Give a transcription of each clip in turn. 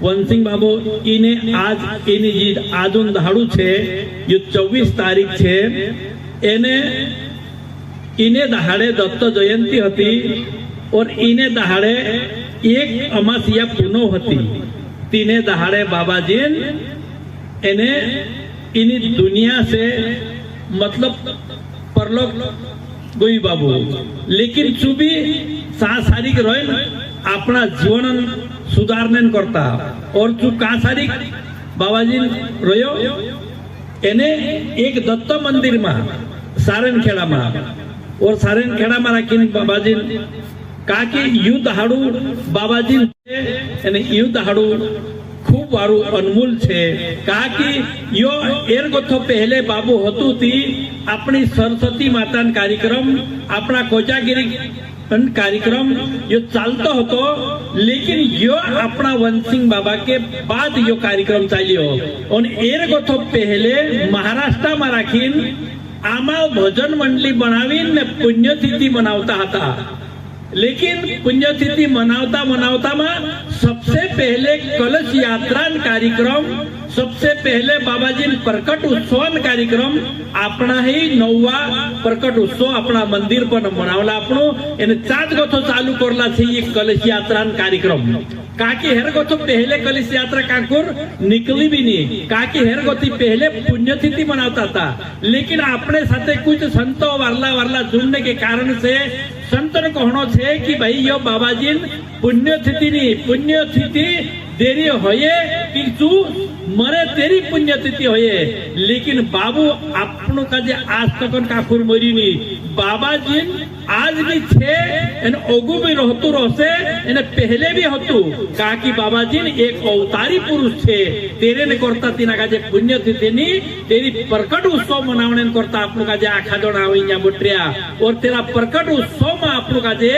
वंसिंग बाबू इने आज इनी जी आजुन दाड़ू छे ये 24 तारीख छे एने इने दहाड़े दत्त जयंती हती और इने दहाड़े एक अमासिया पुनो हती। तीने दहाड़े बाबाजी एने इनी दुनिया से मतलब परलोक गई बाबू, लेकिन चुबी सारिक रहे अपना जीवन सुधारने करता और चू सारिक बाबाजी रहो एने एक दत्त मंदिर में सारनखेड़ा में और सारनखेड़ा में राखी बाबाजी का कि युद्ध हाड़ू बाबाजी युद्ध हाड़ू खूब वारू अनमोल छे का कि यो एर गोथो पहले बाबू हतु थी अपनी सरस्वती माता कार्यक्रम अपना कोजागिरी कार्यक्रम यो चालतो हतो, लेकिन यो अपना वंसिंग बाबा के बाद यो कार्यक्रम चाल्यो और एर गोथो पहले महाराष्ट्र में राखीन आमा भजन मंडली बनावीन ने पुण्यतिथि मनावता हता। लेकिन पुण्यतिथि मनावता मनावता में सबसे पहले कलश यात्रा कार्यक्रम, सबसे पहले बाबाजी प्रकट उत्सव कार्यक्रम अपना ही 9वा प्रकट उत्सव अपना मंदिर पर मनावला अपनो एने 4 गोथो चालू करला छे ये कलश यात्रा कार्यक्रम। काकी हेर गोथो पहले कलश यात्रा काकुर निकली भी नहीं, काकी हेर गोथी पहले पुण्यतिथि मनावता था, लेकिन अपने साथे कुछ संतो वारला जुड़ने के कारण से संतन कहनो छे कि भाई यो बाबाजी पुण्यतिथि नहीं, पुण्यतिथि देरी होये कि तू मरे तेरी पुण्यतिथि होये, लेकिन बाबू आपनो का जे आज तक काकुर मरी नहीं, बाबाजी आज भी छे एन ओगु भी रहतु रहसे एने पहले भी हतु काकी बाबाजी एक अवतारी पुरुष छे तेरे ने करता तीना का जे पुण्यतिथि नी तेरी प्रकट उत्सव मनावने करता आपनो का जे आखा जण आवी न्या मोटरिया और तेरा प्रकट उत्सव में आपनो का जे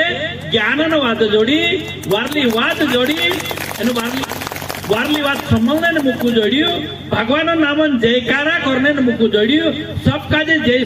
ज्ञानन वाद जोड़ी वारली वाद जोड़ी एनु वारली वाद संभलने ने मुकु जोड़ियो भगवान नामन जयकारा करने ने मुकु जोड़ियो सबका जे जय